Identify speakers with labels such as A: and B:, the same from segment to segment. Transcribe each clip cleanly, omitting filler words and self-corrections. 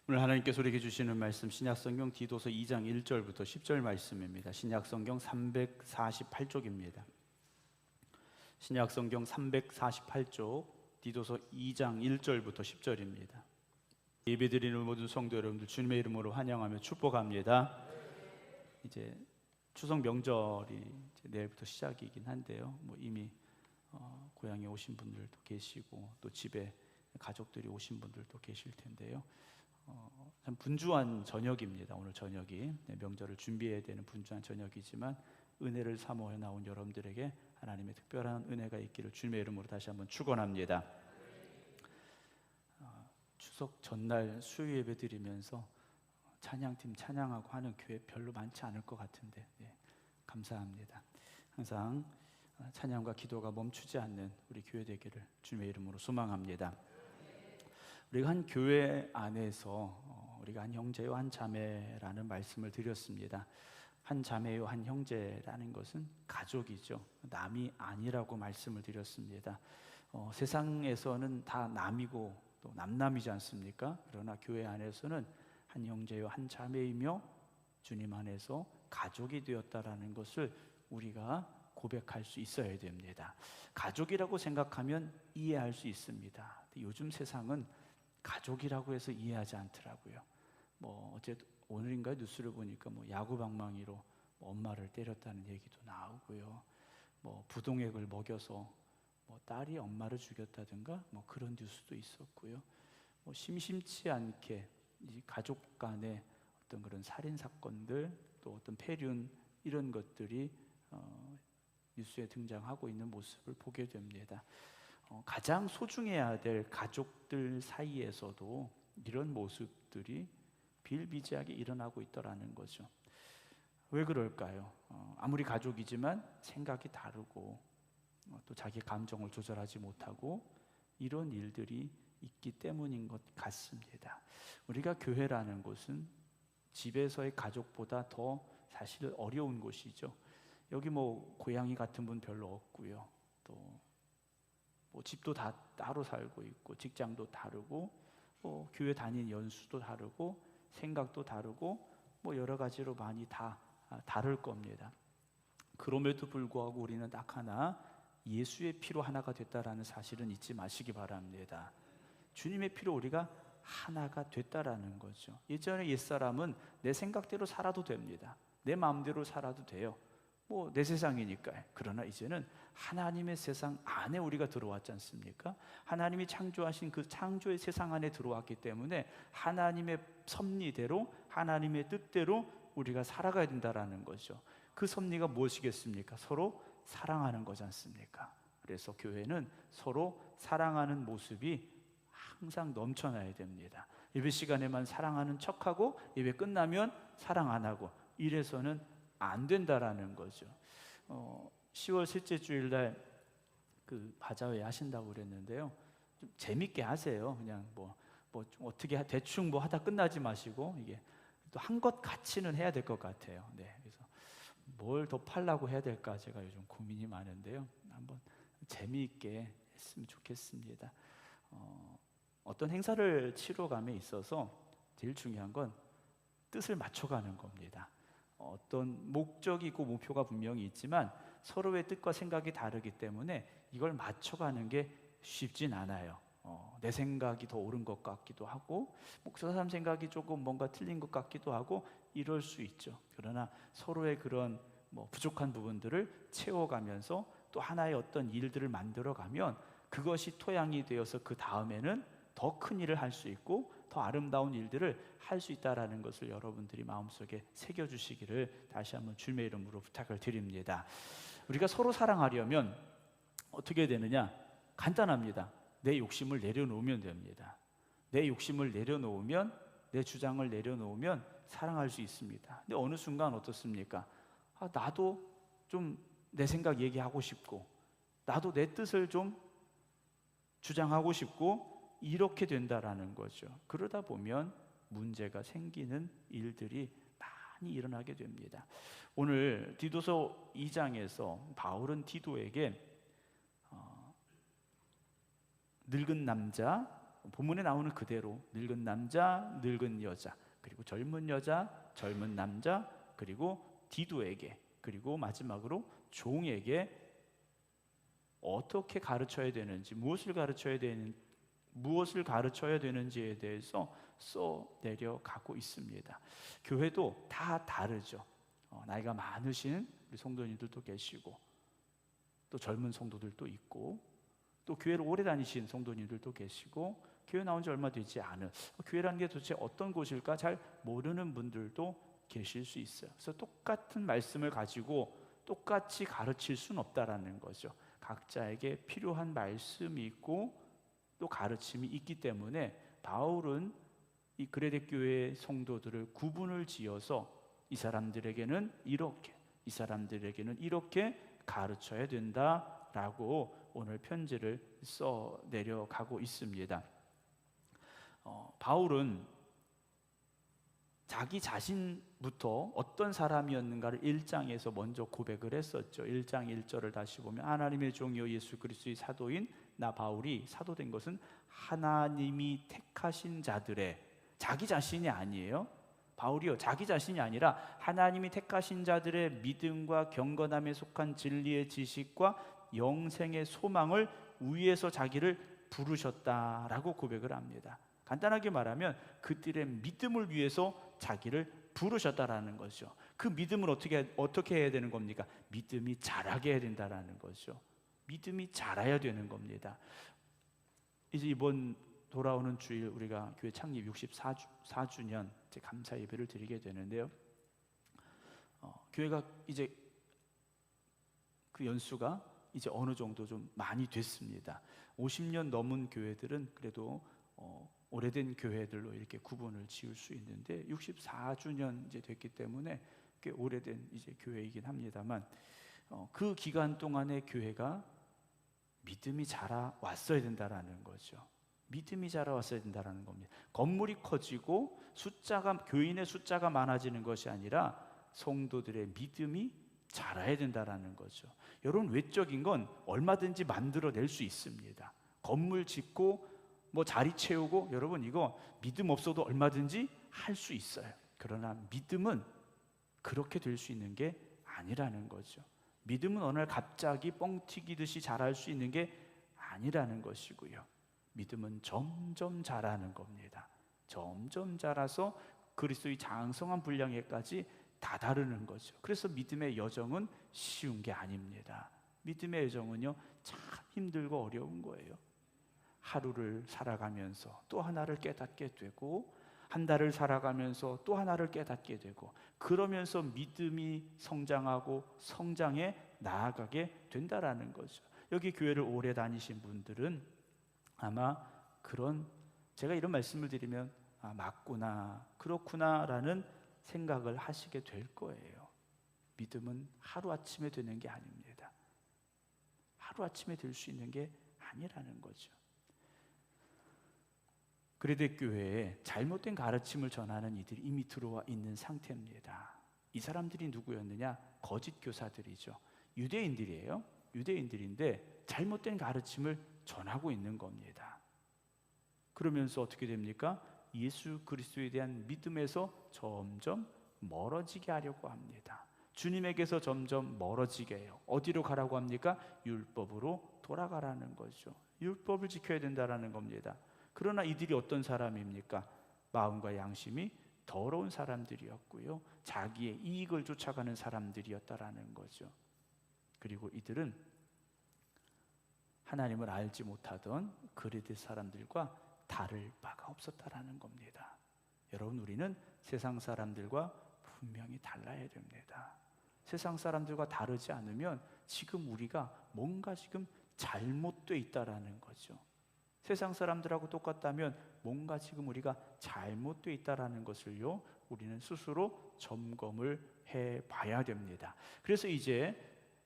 A: 오늘 하나님께서 우리에게 주시는 말씀 신약성경 디도서 2장 1절부터 10절 말씀입니다. 신약성경 348쪽입니다. 신약성경 348쪽 디도서 2장 1절부터 10절입니다. 예배드리는 모든 성도 여러분들 주님의 이름으로 환영하며 축복합니다. 이제 추석 명절이 이제 내일부터 시작이긴 한데요. 이미 고향에 오신 분들도 계시고 또 집에 가족들이 오신 분들도 계실 텐데요. 참 분주한 저녁입니다. 오늘 저녁이 명절을 준비해야 되는 분주한 저녁이지만 은혜를 사모해 나온 여러분들에게 하나님의 특별한 은혜가 있기를 주님의 이름으로 다시 한번 축원합니다. 추석 전날 수요 예배 드리면서 찬양팀 찬양하고 하는 교회 별로 많지 않을 것 같은데 감사합니다. 항상 찬양과 기도가 멈추지 않는 우리 교회 되기를 주님의 이름으로 소망합니다. 우리가 한 교회 안에서 우리가 한 형제요 한 자매라는 말씀을 드렸습니다. 한 자매요 한 형제라는 것은 가족이죠. 남이 아니라고 말씀을 드렸습니다. 세상에서는 다 남이고 또 남남이지 않습니까? 그러나 교회 안에서는 한 형제요 한 자매이며 주님 안에서 가족이 되었다라는 것을 우리가 고백할 수 있어야 됩니다. 가족이라고 생각하면 이해할 수 있습니다. 요즘 세상은 가족이라고 해서 이해하지 않더라고요. 어제 오늘인가 뉴스를 보니까 야구 방망이로 엄마를 때렸다는 얘기도 나오고요. 부동액을 먹여서 딸이 엄마를 죽였다든가 그런 뉴스도 있었고요. 심심치 않게 이 가족 간의 어떤 그런 살인 사건들 또 어떤 폐륜 이런 것들이 뉴스에 등장하고 있는 모습을 보게 됩니다. 가장 소중해야 될 가족들 사이에서도 이런 모습들이 비일비재하게 일어나고 있더라는 거죠. 왜 그럴까요? 아무리 가족이지만 생각이 다르고 또 자기 감정을 조절하지 못하고 이런 일들이 있기 때문인 것 같습니다. 우리가 교회라는 곳은 집에서의 가족보다 더 사실 어려운 곳이죠. 여기 고양이 같은 분 별로 없고요. 또 집도 다 따로 살고 있고 직장도 다르고 교회 다닌 연수도 다르고 생각도 다르고 여러 가지로 많이 다 다를 겁니다. 그럼에도 불구하고 우리는 딱 하나 예수의 피로 하나가 됐다라는 사실은 잊지 마시기 바랍니다. 주님의 피로 우리가 하나가 됐다라는 거죠. 예전에 옛사람은 내 생각대로 살아도 됩니다. 내 마음대로 살아도 돼요. 내 세상이니까요. 그러나 이제는 하나님의 세상 안에 우리가 들어왔지 않습니까? 하나님이 창조하신 그 창조의 세상 안에 들어왔기 때문에 하나님의 섭리대로 하나님의 뜻대로 우리가 살아가야 된다라는 거죠. 그 섭리가 무엇이겠습니까? 서로 사랑하는 거지 않습니까? 그래서 교회는 서로 사랑하는 모습이 항상 넘쳐나야 됩니다. 예배 시간에만 사랑하는 척하고 예배 끝나면 사랑 안 하고 이래서는 안 된다라는 거죠. 10월 셋째 주일날 그 바자회 하신다고 그랬는데요. 좀 재밌게 하세요. 그냥 어떻게 대충 하다 끝나지 마시고 이게 또 한 것 같이는 해야 될 것 같아요. 그래서 뭘 더 팔라고 해야 될까 제가 요즘 고민이 많은데요. 한번 재미있게 했으면 좋겠습니다. 어떤 행사를 치러감에 있어서 제일 중요한 건 뜻을 맞춰가는 겁니다. 어떤 목적이 있고 목표가 분명히 있지만 서로의 뜻과 생각이 다르기 때문에 이걸 맞춰가는 게 쉽진 않아요. 내 생각이 더 옳은 것 같기도 하고 저 사람 생각이 조금 뭔가 틀린 것 같기도 하고 이럴 수 있죠. 그러나 서로의 그런 부족한 부분들을 채워가면서 또 하나의 어떤 일들을 만들어가면 그것이 토양이 되어서 그 다음에는 더 큰 일을 할 수 있고 더 아름다운 일들을 할 수 있다라는 것을 여러분들이 마음속에 새겨주시기를 다시 한번 주님의 이름으로 부탁을 드립니다. 우리가 서로 사랑하려면 어떻게 되느냐? 간단합니다. 내 욕심을 내려놓으면 됩니다. 내 욕심을 내려놓으면 내 주장을 내려놓으면 사랑할 수 있습니다. 근데 어느 순간 어떻습니까? 나도 좀 내 생각 얘기하고 싶고 나도 내 뜻을 좀 주장하고 싶고 이렇게 된다라는 거죠. 그러다 보면 문제가 생기는 일들이 많이 일어나게 됩니다. 오늘 디도서 2장에서 바울은 디도에게 늙은 남자, 본문에 나오는 그대로 늙은 남자, 늙은 여자, 그리고 젊은 여자, 젊은 남자, 그리고 디도에게, 그리고 마지막으로 종에게 어떻게 가르쳐야 되는지, 무엇을 가르쳐야 되는지에 대해서 써 내려가고 있습니다. 교회도 다 다르죠. 나이가 많으신 우리 성도님들도 계시고, 또 젊은 성도들도 있고, 또 교회를 오래 다니신 성도님들도 계시고, 교회 나온 지 얼마 되지 않은, 교회라는 게 도대체 어떤 곳일까 잘 모르는 분들도 계실 수 있어요. 그래서 똑같은 말씀을 가지고 똑같이 가르칠 수는 없다라는 거죠. 각자에게 필요한 말씀이 있고 또 가르침이 있기 때문에 바울은 이 그레데 교회 성도들을 구분을 지어서 이 사람들에게는 이렇게, 이 사람들에게는 이렇게 가르쳐야 된다라고 오늘 편지를 써 내려가고 있습니다. 바울은 자기 자신부터 어떤 사람이었는가를 1장에서 먼저 고백을 했었죠. 1장 1절을 다시 보면 하나님의 종이요 예수 그리스도의 사도인 나 바울이 사도된 것은 하나님이 택하신 자들의, 자기 자신이 아니에요. 바울이요, 자기 자신이 아니라 하나님이 택하신 자들의 믿음과 경건함에 속한 진리의 지식과 영생의 소망을 위해서 자기를 부르셨다라고 고백을 합니다. 간단하게 말하면 그들의 믿음을 위해서 자기를 부르셨다라는 거죠. 그 믿음을 어떻게 해야 되는 겁니까? 믿음이 자라게 해야 된다라는 거죠. 믿음이 자라야 되는 겁니다. 이제 이번 돌아오는 주일 우리가 교회 창립 64주년 감사 예배를 드리게 되는데요. 교회가 이제 그 연수가 이제 어느 정도 좀 많이 됐습니다. 50년 넘은 교회들은 그래도 오래된 교회들로 이렇게 구분을 지을 수 있는데 64주년 이제 됐기 때문에 꽤 오래된 이제 교회이긴 합니다만 그 기간 동안에 교회가 믿음이 자라왔어야 된다라는 거죠. 믿음이 자라왔어야 된다라는 겁니다. 건물이 커지고 교인의 숫자가 많아지는 것이 아니라 성도들의 믿음이 자라야 된다라는 거죠. 여러분, 외적인 건 얼마든지 만들어낼 수 있습니다. 건물 짓고 자리 채우고, 여러분 이거 믿음 없어도 얼마든지 할 수 있어요. 그러나 믿음은 그렇게 될 수 있는 게 아니라는 거죠. 믿음은 어느 날 갑자기 뻥 튀기듯이 자랄 수 있는 게 아니라는 것이고요. 믿음은 점점 자라는 겁니다. 점점 자라서 그리스도의 장성한 분량에까지 다다르는 거죠. 그래서 믿음의 여정은 쉬운 게 아닙니다. 믿음의 여정은요, 참 힘들고 어려운 거예요. 하루를 살아가면서 또 하나를 깨닫게 되고, 한 달을 살아가면서 또 하나를 깨닫게 되고, 그러면서 믿음이 성장하고 성장해 나아가게 된다라는 거죠. 여기 교회를 오래 다니신 분들은 아마 제가 이런 말씀을 드리면 맞구나, 그렇구나라는 생각을 하시게 될 거예요. 믿음은 하루아침에 되는 게 아닙니다. 하루아침에 될 수 있는 게 아니라는 거죠. 그레데 교회에 잘못된 가르침을 전하는 이들이 이미 들어와 있는 상태입니다. 이 사람들이 누구였느냐? 거짓 교사들이죠. 유대인들이에요. 유대인들인데 잘못된 가르침을 전하고 있는 겁니다. 그러면서 어떻게 됩니까? 예수 그리스도에 대한 믿음에서 점점 멀어지게 하려고 합니다. 주님에게서 점점 멀어지게 해요. 어디로 가라고 합니까? 율법으로 돌아가라는 거죠. 율법을 지켜야 된다라는 겁니다. 그러나 이들이 어떤 사람입니까? 마음과 양심이 더러운 사람들이었고요, 자기의 이익을 쫓아가는 사람들이었다라는 거죠. 그리고 이들은 하나님을 알지 못하던 그레데 사람들과 다를 바가 없었다라는 겁니다. 여러분, 우리는 세상 사람들과 분명히 달라야 됩니다. 세상 사람들과 다르지 않으면 지금 우리가 뭔가 지금 잘못되어 있다라는 거죠. 세상 사람들하고 똑같다면 뭔가 지금 우리가 잘못되어 있다라는 것을요, 우리는 스스로 점검을 해봐야 됩니다. 그래서 이제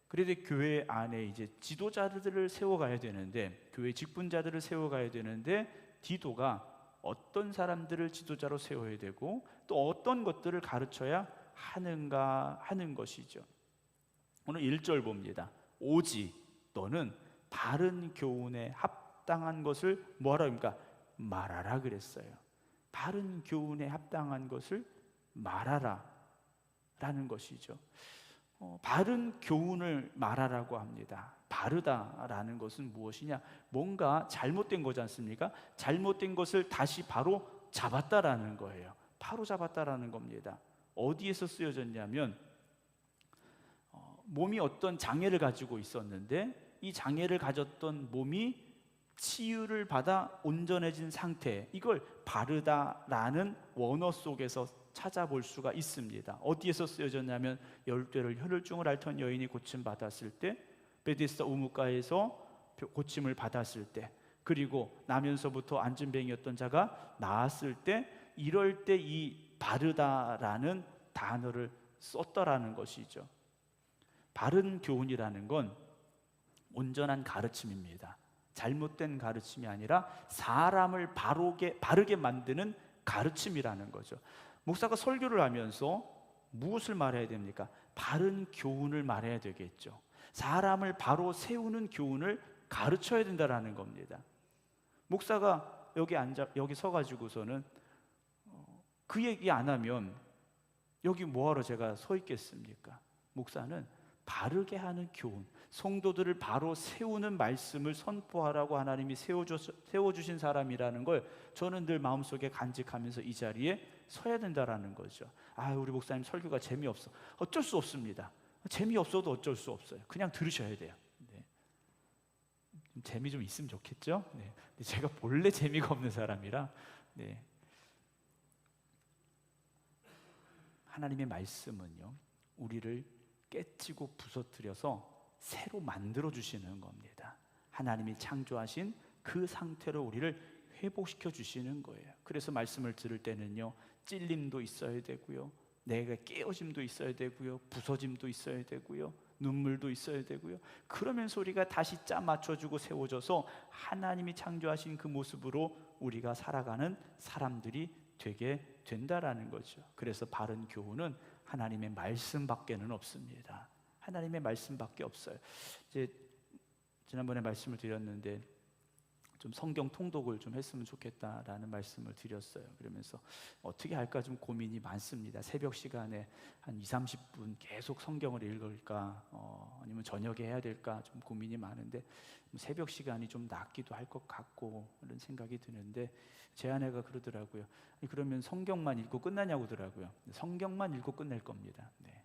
A: 그래도 교회 안에 이제 지도자들을 세워가야 되는데, 교회 직분자들을 세워가야 되는데, 디도가 어떤 사람들을 지도자로 세워야 되고 또 어떤 것들을 가르쳐야 하는가 하는 것이죠. 오늘 1절 봅니다. 오직 너는 바른 교훈에 합당한 것을 뭐하라 합니까? 말하라 그랬어요. 바른 교훈에 합당한 것을 말하라 라는 것이죠. 바른 교훈을 말하라고 합니다. 바르다라는 것은 무엇이냐? 뭔가 잘못된 거지 않습니까? 잘못된 것을 다시 바로 잡았다라는 거예요. 바로 잡았다라는 겁니다. 어디에서 쓰여졌냐면 몸이 어떤 장애를 가지고 있었는데 이 장애를 가졌던 몸이 치유를 받아 온전해진 상태, 이걸 바르다라는 원어 속에서 찾아볼 수가 있습니다. 어디에서 쓰여졌냐면 10대를 혈혈증을 앓던 여인이 고침받았을 때, 베데스다 우물가에서 고침을 받았을 때, 그리고 나면서부터 안진뱅이였던 자가 나았을 때, 이럴 때 이 바르다라는 단어를 썼더라는 것이죠. 바른 교훈이라는 건 온전한 가르침입니다. 잘못된 가르침이 아니라 사람을 바르게 만드는 가르침이라는 거죠. 목사가 설교를 하면서 무엇을 말해야 됩니까? 바른 교훈을 말해야 되겠죠. 사람을 바로 세우는 교훈을 가르쳐야 된다는 겁니다. 목사가 여기 서가지고서는 그 얘기 안 하면 여기 뭐하러 제가 서 있겠습니까? 목사는 바르게 하는 교훈, 성도들을 바로 세우는 말씀을 선포하라고 하나님이 세워주신 사람이라는 걸 저는 늘 마음속에 간직하면서 이 자리에 서야 된다라는 거죠. 우리 목사님 설교가 재미없어. 어쩔 수 없습니다. 재미없어도 어쩔 수 없어요. 그냥 들으셔야 돼요. 네. 재미 좀 있으면 좋겠죠? 네. 제가 본래 재미가 없는 사람이라. 네. 하나님의 말씀은요, 우리를 깨치고 부서뜨려서 새로 만들어 주시는 겁니다. 하나님이 창조하신 그 상태로 우리를 회복시켜 주시는 거예요. 그래서 말씀을 들을 때는요, 찔림도 있어야 되고요, 내가 깨어짐도 있어야 되고요, 부서짐도 있어야 되고요, 눈물도 있어야 되고요. 그러면서 우리가 다시 짜 맞춰주고 세워져서 하나님이 창조하신 그 모습으로 우리가 살아가는 사람들이 되게 된다라는 거죠. 그래서 바른 교훈은 하나님의 말씀밖에는 없습니다. 하나님의 말씀밖에 없어요. 이제 지난번에 말씀을 드렸는데 좀 성경 통독을 좀 했으면 좋겠다라는 말씀을 드렸어요. 그러면서 어떻게 할까 좀 고민이 많습니다. 새벽 시간에 한 20-30분 계속 성경을 읽을까, 아니면 저녁에 해야 될까 좀 고민이 많은데, 새벽 시간이 좀 낫기도 할 것 같고 그런 생각이 드는데, 제 아내가 그러더라고요. 그러면 성경만 읽고 끝나냐고 하더라고요. 성경만 읽고 끝낼 겁니다. 네.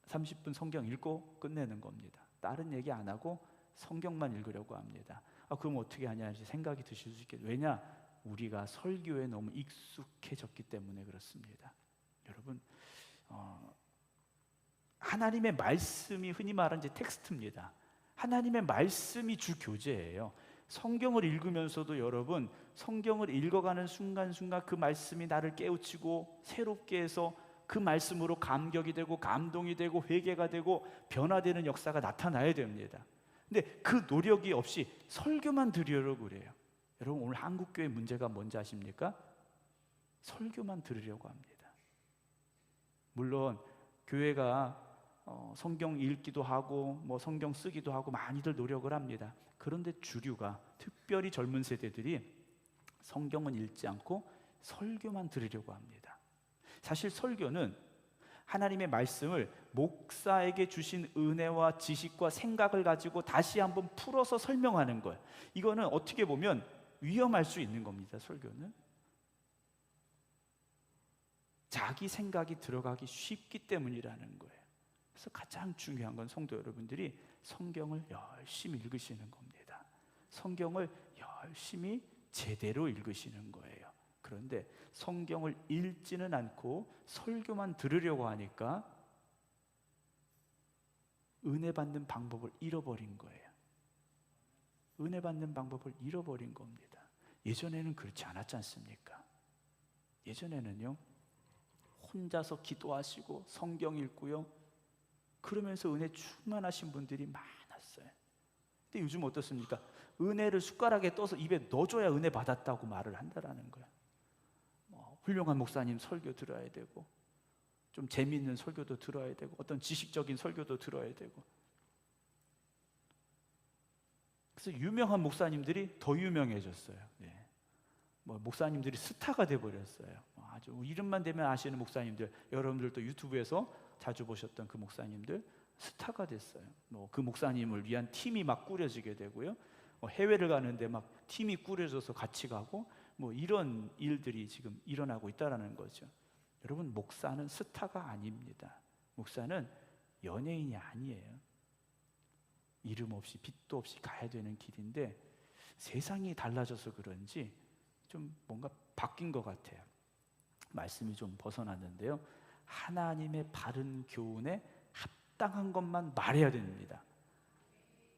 A: 30분 성경 읽고 끝내는 겁니다. 다른 얘기 안 하고 성경만 읽으려고 합니다. 그럼 어떻게 하냐 생각이 드실 수 있겠죠. 왜냐? 우리가 설교에 너무 익숙해졌기 때문에 그렇습니다. 여러분, 하나님의 말씀이 흔히 말하는 이제 텍스트입니다. 하나님의 말씀이 주 교재예요. 성경을 읽으면서도 여러분, 성경을 읽어가는 순간순간 그 말씀이 나를 깨우치고 새롭게 해서 그 말씀으로 감격이 되고 감동이 되고 회개가 되고 변화되는 역사가 나타나야 됩니다. 근데 그 노력이 없이 설교만 들으려고 그래요. 여러분, 오늘 한국교회 문제가 뭔지 아십니까? 설교만 들으려고 합니다. 물론 교회가 성경 읽기도 하고 성경 쓰기도 하고 많이들 노력을 합니다. 그런데 주류가, 특별히 젊은 세대들이 성경은 읽지 않고 설교만 들으려고 합니다. 사실 설교는 하나님의 말씀을 목사에게 주신 은혜와 지식과 생각을 가지고 다시 한번 풀어서 설명하는 거예요. 이거는 어떻게 보면 위험할 수 있는 겁니다. 설교는 자기 생각이 들어가기 쉽기 때문이라는 거예요. 그래서 가장 중요한 건 성도 여러분들이 성경을 열심히 읽으시는 겁니다. 성경을 열심히 제대로 읽으시는 거예요. 그런데 성경을 읽지는 않고 설교만 들으려고 하니까 은혜 받는 방법을 잃어버린 거예요. 은혜 받는 방법을 잃어버린 겁니다. 예전에는 그렇지 않았지 않습니까? 예전에는요, 혼자서 기도하시고 성경 읽고요, 그러면서 은혜 충만하신 분들이 많았어요. 근데 요즘 어떻습니까? 은혜를 숟가락에 떠서 입에 넣어줘야 은혜 받았다고 말을 한다라는 거예요. 훌륭한 목사님 설교 들어야 되고, 좀 재미있는 설교도 들어야 되고, 어떤 지식적인 설교도 들어야 되고. 그래서 유명한 목사님들이 더 유명해졌어요. 네. 뭐 목사님들이 스타가 돼버렸어요. 아주 이름만 대면 아시는 목사님들, 여러분들도 유튜브에서 자주 보셨던 그 목사님들 스타가 됐어요. 뭐 그 목사님을 위한 팀이 막 꾸려지게 되고요. 해외를 가는데 막 팀이 꾸려져서 같이 가고 뭐 이런 일들이 지금 일어나고 있다라는 거죠. 여러분, 목사는 스타가 아닙니다. 목사는 연예인이 아니에요. 이름 없이 빛도 없이 가야 되는 길인데 세상이 달라져서 그런지 좀 뭔가 바뀐 것 같아요. 말씀이 좀 벗어났는데요. 하나님의 바른 교훈에 합당한 것만 말해야 됩니다.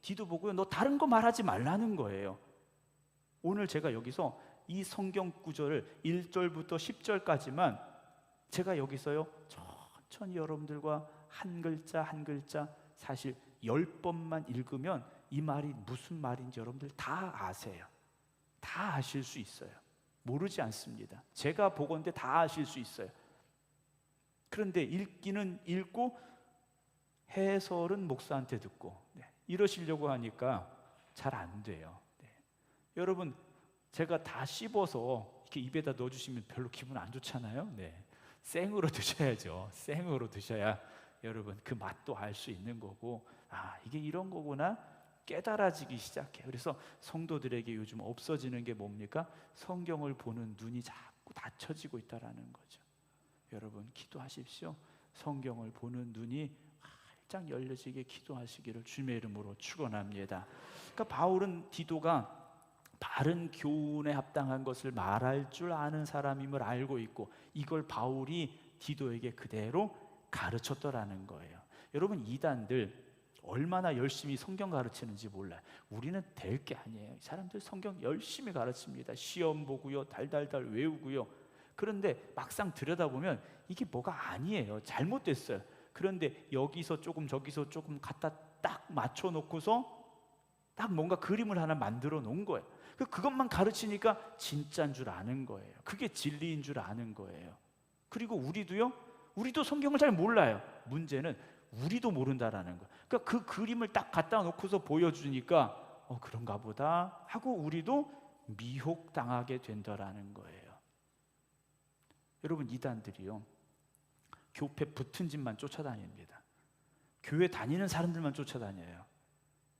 A: 뒤도 보고요. 너 다른 거 말하지 말라는 거예요. 오늘 제가 여기서 이 성경 구절을 1절부터 10절까지만 제가 여기서요 천천히 여러분들과 한 글자 한 글자 사실 10번만 읽으면 이 말이 무슨 말인지 여러분들 다 아세요. 다 아실 수 있어요. 모르지 않습니다. 제가 보건대 다 아실 수 있어요. 그런데 읽기는 읽고 해설은 목사한테 듣고 이러시려고 하니까 잘 안 돼요. 여러분, 제가 다 씹어서 이렇게 입에다 넣어주시면 별로 기분 안 좋잖아요. 생으로 드셔야죠. 생으로 드셔야 여러분 그 맛도 알 수 있는 거고, 아, 이게 이런 거구나 깨달아지기 시작해요. 그래서 성도들에게 요즘 없어지는 게 뭡니까? 성경을 보는 눈이 자꾸 닫혀지고 있다라는 거죠. 여러분, 기도하십시오. 성경을 보는 눈이 활짝 열려지게 기도하시기를 주님의 이름으로 축원합니다. 그러니까 바울은 디도가 바른 교훈에 합당한 것을 말할 줄 아는 사람임을 알고 있고, 이걸 바울이 디도에게 그대로 가르쳤더라는 거예요. 여러분, 이단들 얼마나 열심히 성경 가르치는지 몰라요. 우리는 될 게 아니에요. 사람들 성경 열심히 가르칩니다. 시험 보고요, 달달달 외우고요. 그런데 막상 들여다보면 이게 뭐가 아니에요. 잘못됐어요. 그런데 여기서 조금 저기서 조금 갖다 딱 맞춰놓고서 딱 뭔가 그림을 하나 만들어 놓은 거예요. 그것만 가르치니까 진짜인 줄 아는 거예요. 그게 진리인 줄 아는 거예요. 그리고 우리도 성경을 잘 몰라요. 문제는 우리도 모른다라는 거예요. 그러니까 그 그림을 딱 갖다 놓고서 보여주니까 그런가 보다 하고 우리도 미혹당하게 된다라는 거예요. 여러분, 이단들이요 교회 붙은 집만 쫓아다닙니다. 교회 다니는 사람들만 쫓아다녀요.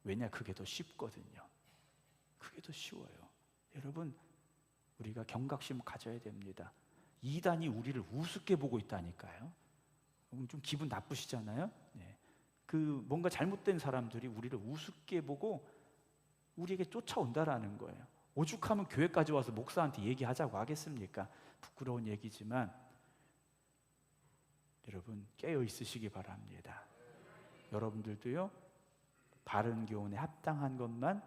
A: 왜냐? 그게 더 쉽거든요. 그게 더 쉬워요. 여러분, 우리가 경각심 가져야 됩니다. 이단이 우리를 우습게 보고 있다니까요. 좀 기분 나쁘시잖아요. 그 뭔가 잘못된 사람들이 우리를 우습게 보고 우리에게 쫓아온다라는 거예요. 오죽하면 교회까지 와서 목사한테 얘기하자고 하겠습니까? 부끄러운 얘기지만 여러분, 깨어 있으시기 바랍니다. 여러분들도요 바른 교훈에 합당한 것만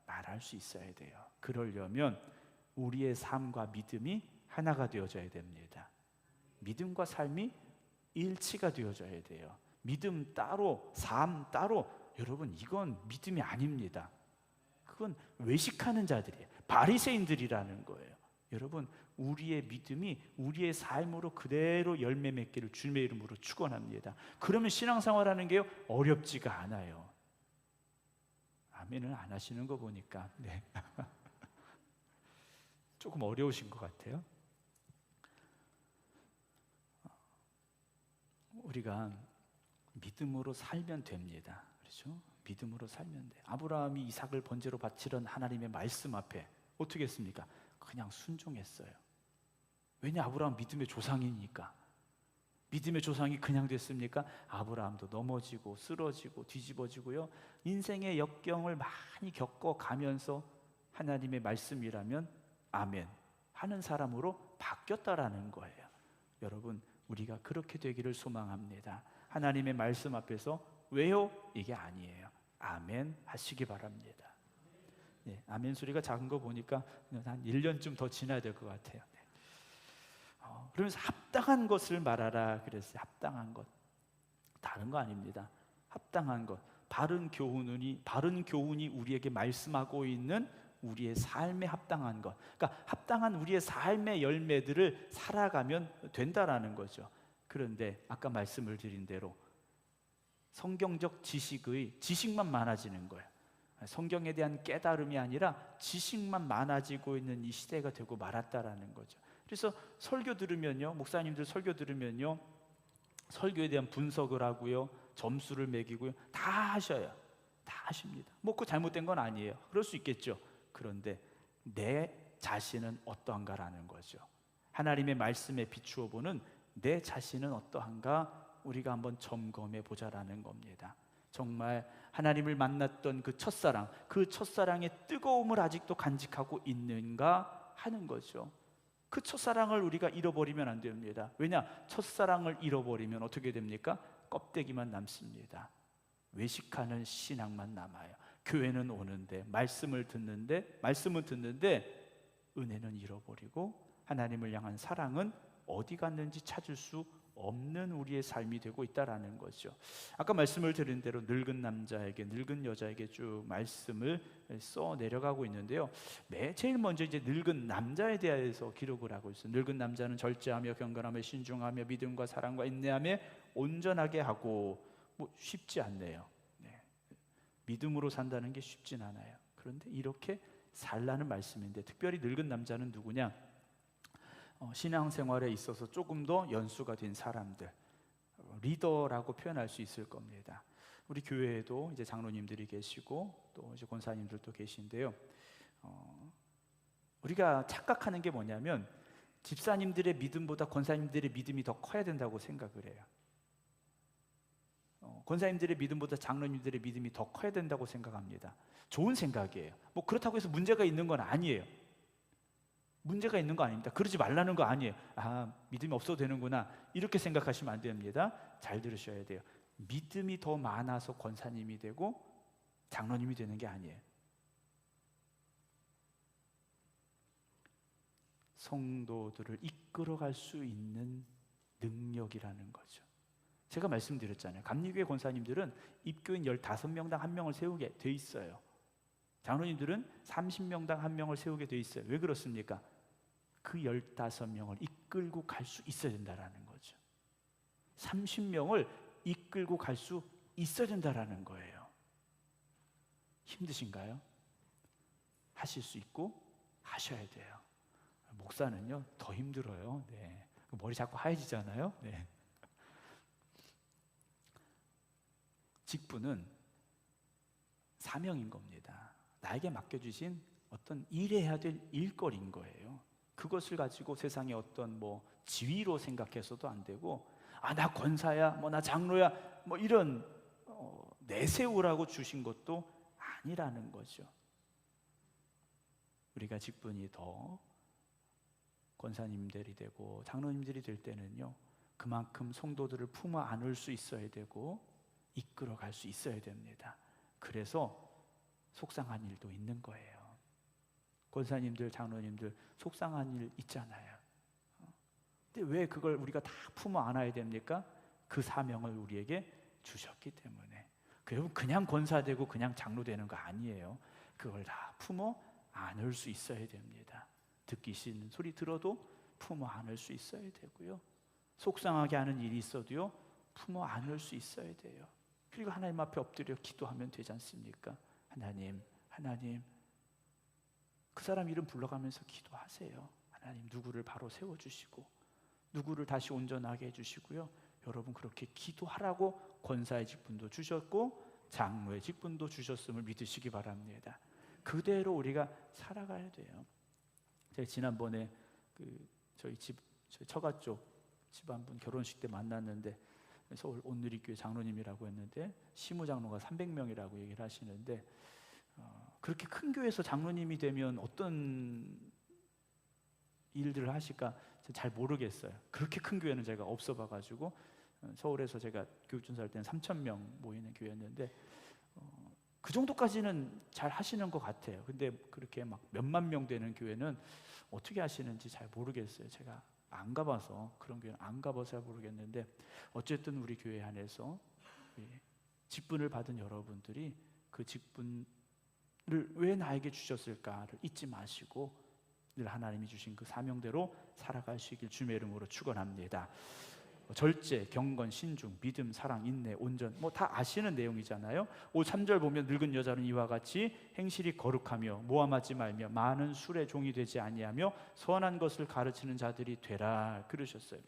A: 말할 수 있어야 돼요. 그러려면 우리의 삶과 믿음이 하나가 되어져야 됩니다. 믿음과 삶이 일치가 되어져야 돼요. 믿음 따로, 삶 따로. 여러분, 이건 믿음이 아닙니다. 그건 외식하는 자들이에요. 바리새인들이라는 거예요. 여러분, 우리의 믿음이 우리의 삶으로 그대로 열매 맺기를 주님의 이름으로 축원합니다. 그러면 신앙생활하는 게요 어렵지가 않아요. 아멘을 안 하시는 거 보니까 조금 어려우신 것 같아요. 우리가 믿음으로 살면 됩니다. 그렇죠? 믿음으로 살면 돼. 아브라함이 이삭을 번제로 바치던 하나님의 말씀 앞에 어떻게 했습니까? 그냥 순종했어요. 왜냐? 아브라함 믿음의 조상이니까. 믿음의 조상이 그냥 됐습니까? 아브라함도 넘어지고 쓰러지고 뒤집어지고요. 인생의 역경을 많이 겪어가면서 하나님의 말씀이라면 아멘 하는 사람으로 바뀌었다라는 거예요. 여러분, 우리가 그렇게 되기를 소망합니다. 하나님의 말씀 앞에서 왜요? 이게 아니에요. 아멘 하시기 바랍니다. 아멘 소리가 작은 거 보니까 한 1년쯤 더 지나야 될 것 같아요. 그러면서 합당한 것을 말하라 그랬어요. 합당한 것, 다른 거 아닙니다. 합당한 것, 바른 교훈이 우리에게 말씀하고 있는 우리의 삶에 합당한 것. 그러니까 합당한 우리의 삶의 열매들을 살아가면 된다라는 거죠. 그런데 아까 말씀을 드린 대로 성경적 지식만 많아지는 거예요. 성경에 대한 깨달음이 아니라 지식만 많아지고 있는 이 시대가 되고 말았다라는 거죠. 그래서 설교 들으면요, 목사님들 설교 들으면요, 설교에 대한 분석을 하고요, 점수를 매기고요, 다 하셔요. 다 하십니다. 뭐 그 잘못된 건 아니에요. 그럴 수 있겠죠. 그런데 내 자신은 어떠한가라는 거죠. 하나님의 말씀에 비추어 보는 내 자신은 어떠한가 우리가 한번 점검해 보자라는 겁니다. 정말 하나님을 만났던 그 첫사랑, 그 첫사랑의 뜨거움을 아직도 간직하고 있는가 하는 거죠. 그 첫사랑을 우리가 잃어버리면 안 됩니다. 왜냐? 첫사랑을 잃어버리면 어떻게 됩니까? 껍데기만 남습니다. 외식하는 신앙만 남아요. 교회는 오는데, 말씀은 듣는데 은혜는 잃어버리고 하나님을 향한 사랑은 어디 갔는지 찾을 수 없는 우리의 삶이 되고 있다라는 거죠. 아까 말씀을 드린 대로 늙은 남자에게, 늙은 여자에게 쭉 말씀을 써 내려가고 있는데요. 제일 먼저 이제 늙은 남자에 대해서 기록을 하고 있어요. 늙은 남자는 절제하며 경건하며 신중하며 믿음과 사랑과 인내하며 온전하게 하고, 뭐 쉽지 않네요. 네. 믿음으로 산다는 게 쉽진 않아요. 그런데 이렇게 살라는 말씀인데, 특별히 늙은 남자는 누구냐? 신앙생활에 있어서 조금 더 연수가 된 사람들, 리더라고 표현할 수 있을 겁니다. 우리 교회에도 이제 장로님들이 계시고 또 이제 권사님들도 계신데요. 우리가 착각하는 게 뭐냐면 집사님들의 믿음보다 권사님들의 믿음이 더 커야 된다고 생각을 해요. 권사님들의 믿음보다 장로님들의 믿음이 더 커야 된다고 생각합니다. 좋은 생각이에요. 뭐 그렇다고 해서 문제가 있는 건 아니에요. 문제가 있는 거 아닙니다. 그러지 말라는 거 아니에요. 아, 믿음이 없어도 되는구나, 이렇게 생각하시면 안 됩니다. 잘 들으셔야 돼요. 믿음이 더 많아서 권사님이 되고 장로님이 되는 게 아니에요. 성도들을 이끌어갈 수 있는 능력이라는 거죠. 제가 말씀드렸잖아요. 감리교회 권사님들은 입교인 15명당 1명을 세우게 돼 있어요. 장로님들은 30명당 1명을 세우게 돼 있어요. 왜 그렇습니까? 그 15명을 이끌고 갈 수 있어야 된다는 거죠. 30명을 이끌고 갈 수 있어야 된다는 거예요. 힘드신가요? 하실 수 있고 하셔야 돼요. 목사는요 더 힘들어요. 네. 머리 자꾸 하얘지잖아요. 네. 직분은 사명인 겁니다. 나에게 맡겨주신 어떤 일해야 될 일거리인 거예요. 그것을 가지고 세상의 어떤 뭐 지위로 생각해서도 안 되고, 아, 나 권사야, 뭐 나 장로야, 뭐 이런 내세우라고 주신 것도 아니라는 거죠. 우리가 직분이 더 권사님들이 되고 장로님들이 될 때는요, 그만큼 성도들을 품어 안을 수 있어야 되고 이끌어 갈 수 있어야 됩니다. 그래서 속상한 일도 있는 거예요. 권사님들, 장로님들 속상한 일 있잖아요. 근데 왜 그걸 우리가 다 품어 안아야 됩니까? 그 사명을 우리에게 주셨기 때문에. 여러분, 그냥 권사 되고 그냥 장로 되는 거 아니에요. 그걸 다 품어 안을 수 있어야 됩니다. 듣기 싫은 소리 들어도 품어 안을 수 있어야 되고요. 속상하게 하는 일이 있어도요, 품어 안을 수 있어야 돼요. 그리고 하나님 앞에 엎드려 기도하면 되지 않습니까? 하나님, 그 사람 이름 불러가면서 기도하세요. 하나님, 누구를 바로 세워주시고 누구를 다시 온전하게 해주시고요. 여러분, 그렇게 기도하라고 권사의 직분도 주셨고 장로의 직분도 주셨음을 믿으시기 바랍니다. 그대로 우리가 살아가야 돼요. 제가 지난번에 저희 처가 쪽 집안분 결혼식 때 만났는데, 서울 온누리교회 장로님이라고 했는데 시무장로가 300명이라고 얘기를 하시는데, 그렇게 큰 교회에서 장로님이 되면 어떤 일들을 하실까 잘 모르겠어요. 그렇게 큰 교회는 제가 없어 봐가지고, 서울에서 제가 교육전사 할 때는 3,000명 모이는 교회였는데 그 정도까지는 잘 하시는 것 같아요. 근데 그렇게 막 몇만 명 되는 교회는 어떻게 하시는지 잘 모르겠어요. 제가 안 가봐서, 그런 교회는 안 가봐서 잘 모르겠는데, 어쨌든 우리 교회 안에서 직분을 받은 여러분들이 그 직분을 왜 나에게 주셨을까를 잊지 마시고 늘 하나님이 주신 그 사명대로 살아가시길 주님의 이름으로 축원합니다. 절제, 경건, 신중, 믿음, 사랑, 인내, 온전, 뭐 다 아시는 내용이잖아요. 3절 보면 늙은 여자는 이와 같이 행실이 거룩하며 모함하지 말며 많은 술의 종이 되지 아니하며 선한 것을 가르치는 자들이 되라 그러셨어요.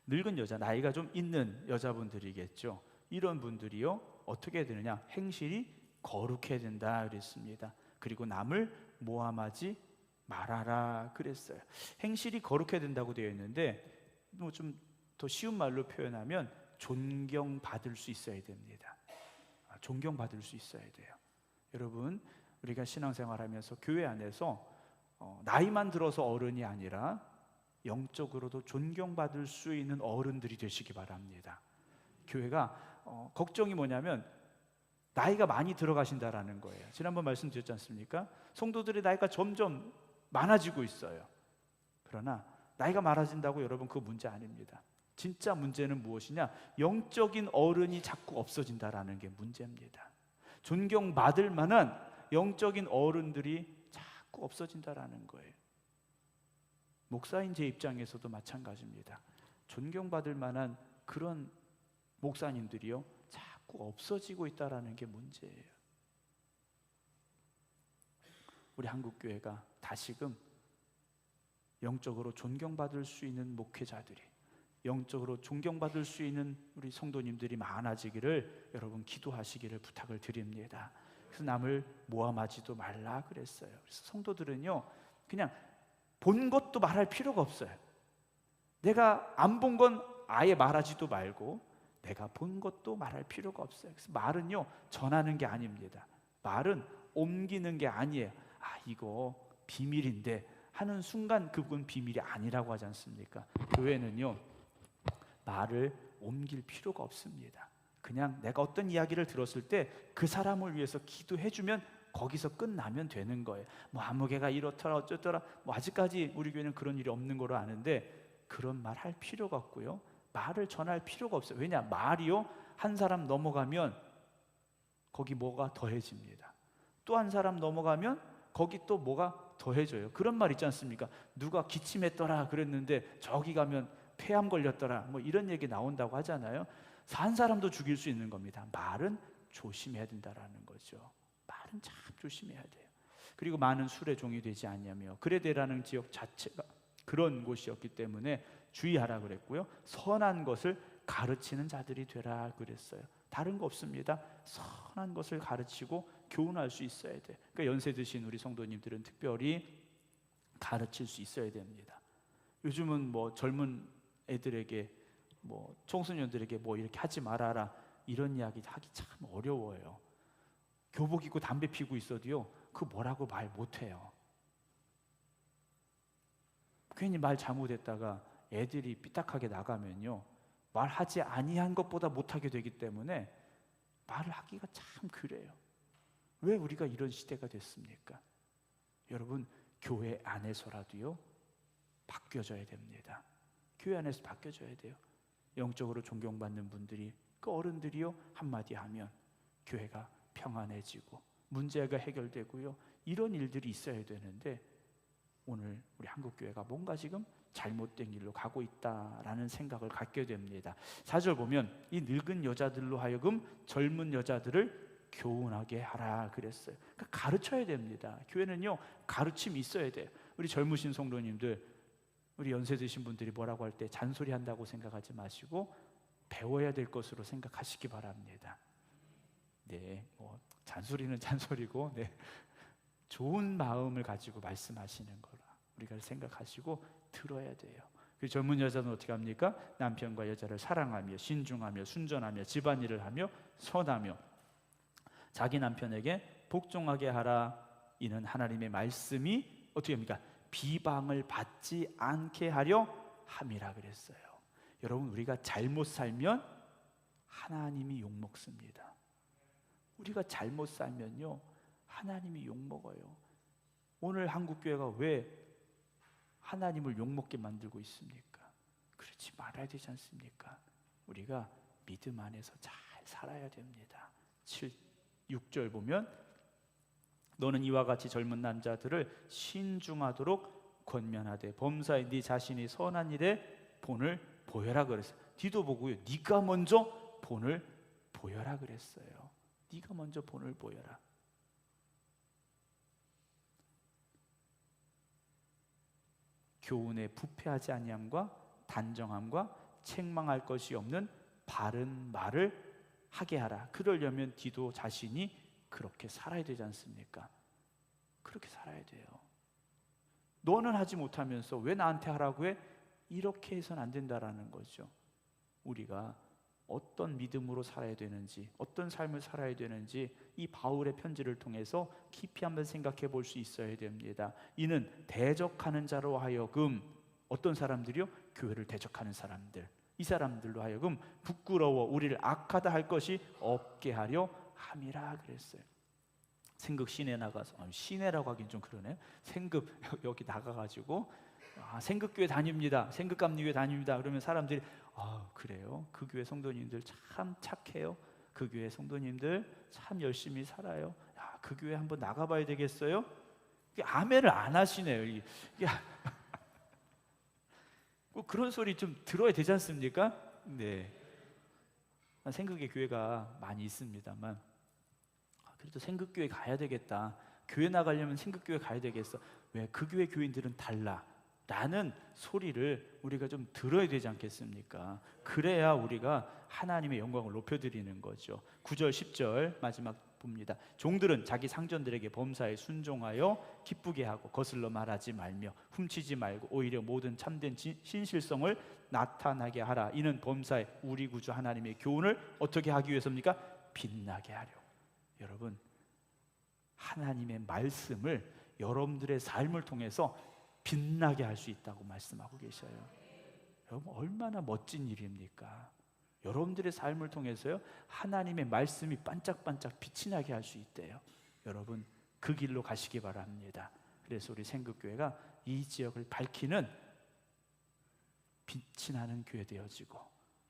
A: 늙은 여자, 나이가 좀 있는 여자분들이겠죠. 이런 분들이요 어떻게 되느냐, 행실이 거룩해야 된다 그랬습니다. 그리고 남을 모함하지 말아라 그랬어요. 행실이 거룩해야 된다고 되어 있는데 뭐 좀 더 쉬운 말로 표현하면 존경받을 수 있어야 됩니다. 존경받을 수 있어야 돼요. 여러분, 우리가 신앙생활하면서 교회 안에서 나이만 들어서 어른이 아니라 영적으로도 존경받을 수 있는 어른들이 되시기 바랍니다. 교회가 걱정이 뭐냐면 나이가 많이 들어가신다라는 거예요. 지난번 말씀드렸지 않습니까? 성도들의 나이가 점점 많아지고 있어요. 그러나 나이가 많아진다고 여러분 그거 문제 아닙니다. 진짜 문제는 무엇이냐? 영적인 어른이 자꾸 없어진다라는 게 문제입니다. 존경받을 만한 영적인 어른들이 자꾸 없어진다라는 거예요. 목사인 제 입장에서도 마찬가지입니다. 존경받을 만한 그런 목사님들이요 자꾸 없어지고 있다라는 게 문제예요. 우리 한국교회가 다시금 영적으로 존경받을 수 있는 목회자들이, 영적으로 존경받을 수 있는 우리 성도님들이 많아지기를 여러분 기도하시기를 부탁을 드립니다. 그래서 남을 모함하지도 말라 그랬어요. 그래서 성도들은요 그냥 본 것도 말할 필요가 없어요. 내가 안 본 건 아예 말하지도 말고 내가 본 것도 말할 필요가 없어요. 그래서 말은요 전하는 게 아닙니다. 말은 옮기는 게 아니에요. 이거 비밀인데 하는 순간 그건 비밀이 아니라고 하지 않습니까? 교회는요 말을 옮길 필요가 없습니다. 그냥 내가 어떤 이야기를 들었을 때 그 사람을 위해서 기도해주면 거기서 끝나면 되는 거예요. 뭐 아무개가 이렇더라 어쩌더라, 뭐 아직까지 우리 교회는 그런 일이 없는 걸로 아는데 그런 말 할 필요가 없고요, 말을 전할 필요가 없어요. 왜냐? 말이요 한 사람 넘어가면 거기 뭐가 더해집니다. 또 한 사람 넘어가면 거기 또 뭐가 더해져요. 그런 말 있지 않습니까? 누가 기침했더라 그랬는데 저기 가면 폐암 걸렸더라, 뭐 이런 얘기 나온다고 하잖아요. 산 사람도 죽일 수 있는 겁니다. 말은 조심해야 된다라는 거죠. 말은 참 조심해야 돼요. 그리고 많은 술의 종이 되지 아니하며, 그레데라는 지역 자체가 그런 곳이었기 때문에 주의하라 그랬고요, 선한 것을 가르치는 자들이 되라 그랬어요. 다른 거 없습니다. 선한 것을 가르치고 교훈할 수 있어야 돼. 그러니까 연세 드신 우리 성도님들은 특별히 가르칠 수 있어야 됩니다. 요즘은 뭐 젊은 애들에게 뭐 청소년들에게 뭐 이렇게 하지 말아라 이런 이야기 하기 참 어려워요. 교복 입고 담배 피고 있어도요 그 뭐라고 말 못해요. 괜히 말 잘못했다가 애들이 삐딱하게 나가면요 말하지 아니한 것보다 못하게 되기 때문에 말을 하기가 참 그래요. 왜 우리가 이런 시대가 됐습니까? 여러분, 교회 안에서라도요 바뀌어져야 됩니다. 교회 안에서 바뀌어져야 돼요. 영적으로 존경받는 분들이, 그 어른들이요 한마디 하면 교회가 평안해지고 문제가 해결되고요 이런 일들이 있어야 되는데 오늘 우리 한국교회가 뭔가 지금 잘못된 길로 가고 있다라는 생각을 갖게 됩니다. 4절 보면 이 늙은 여자들로 하여금 젊은 여자들을 교훈하게 하라 그랬어요. 그러니까 가르쳐야 됩니다. 교회는요 가르침이 있어야 돼요. 우리 젊으신 성도님들, 우리 연세 드신 분들이 뭐라고 할 때 잔소리한다고 생각하지 마시고 배워야 될 것으로 생각하시기 바랍니다. 네, 뭐 잔소리는 잔소리고, 네, 좋은 마음을 가지고 말씀하시는 거라 우리가 생각하시고 들어야 돼요. 그 젊은 여자는 어떻게 합니까? 남편과 여자를 사랑하며 신중하며 순전하며 집안일을 하며 선하며 자기 남편에게 복종하게 하라. 이는 하나님의 말씀이 어떻게 합니까? 비방을 받지 않게 하려 함이라 그랬어요. 여러분, 우리가 잘못 살면 하나님이 욕먹습니다. 우리가 잘못 살면요 하나님이 욕먹어요. 오늘 한국교회가 왜 하나님을 욕먹게 만들고 있습니까? 그렇지 말아야 되지 않습니까? 우리가 믿음 안에서 잘 살아야 됩니다. 6절 보면 너는 이와 같이 젊은 남자들을 신중하도록 권면하되 범사에 네 자신이 선한 일에 본을 보여라 그랬어요. 뒤도 보고요. 네가 먼저 본을 보여라 그랬어요. 네가 먼저 본을 보여라. 교훈에 부패하지 아니함과 단정함과 책망할 것이 없는 바른 말을 하게 하라. 그러려면 디도 자신이 그렇게 살아야 되지 않습니까? 그렇게 살아야 돼요. 너는 하지 못하면서 왜 나한테 하라고 해? 이렇게 해서는 안 된다라는 거죠. 우리가 어떤 믿음으로 살아야 되는지, 어떤 삶을 살아야 되는지 이 바울의 편지를 통해서 깊이 한번 생각해 볼 수 있어야 됩니다. 이는 대적하는 자로 하여금, 어떤 사람들이요? 교회를 대적하는 사람들, 이 사람들로 하여금 부끄러워 우리를 악하다 할 것이 없게 하려 함이라 그랬어요. 생극 시내 나가서, 시내라고 하긴 좀 그러네요. 생극 여기 나가가지고 생극교회 다닙니다, 생극감리교회 다닙니다 그러면 사람들이 그래요? 그 교회 성도님들 참 착해요, 그 교회 성도님들 참 열심히 살아요, 야, 그 교회 한번 나가봐야 되겠어요? 아멘을 안 하시네요. 꼭 그런 소리 좀 들어야 되지 않습니까? 네. 생극의 교회가 많이 있습니다만 그래도 생극교회 가야 되겠다, 교회 나가려면 생극교회 가야 되겠어, 왜? 그 교회 교인들은 달라 라는 소리를 우리가 좀 들어야 되지 않겠습니까? 그래야 우리가 하나님의 영광을 높여드리는 거죠. 9절 10절 마지막 봅니다. 종들은 자기 상전들에게 범사에 순종하여 기쁘게 하고 거슬러 말하지 말며 훔치지 말고 오히려 모든 참된 신실성을 나타나게 하라. 이는 범사에 우리 구주 하나님의 교훈을 어떻게 하기 위해서입니까? 빛나게 하려. 여러분, 하나님의 말씀을 여러분들의 삶을 통해서 빛나게 할 수 있다고 말씀하고 계셔요. 여러분, 얼마나 멋진 일입니까? 여러분들의 삶을 통해서요, 하나님의 말씀이 반짝반짝 빛이 나게 할 수 있대요. 여러분, 그 길로 가시기 바랍니다. 그래서 우리 생극교회가 이 지역을 밝히는 빛이 나는 교회 되어지고,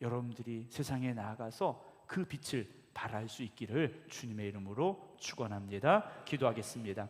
A: 여러분들이 세상에 나아가서 그 빛을 발할 수 있기를 주님의 이름으로 축원합니다. 기도하겠습니다.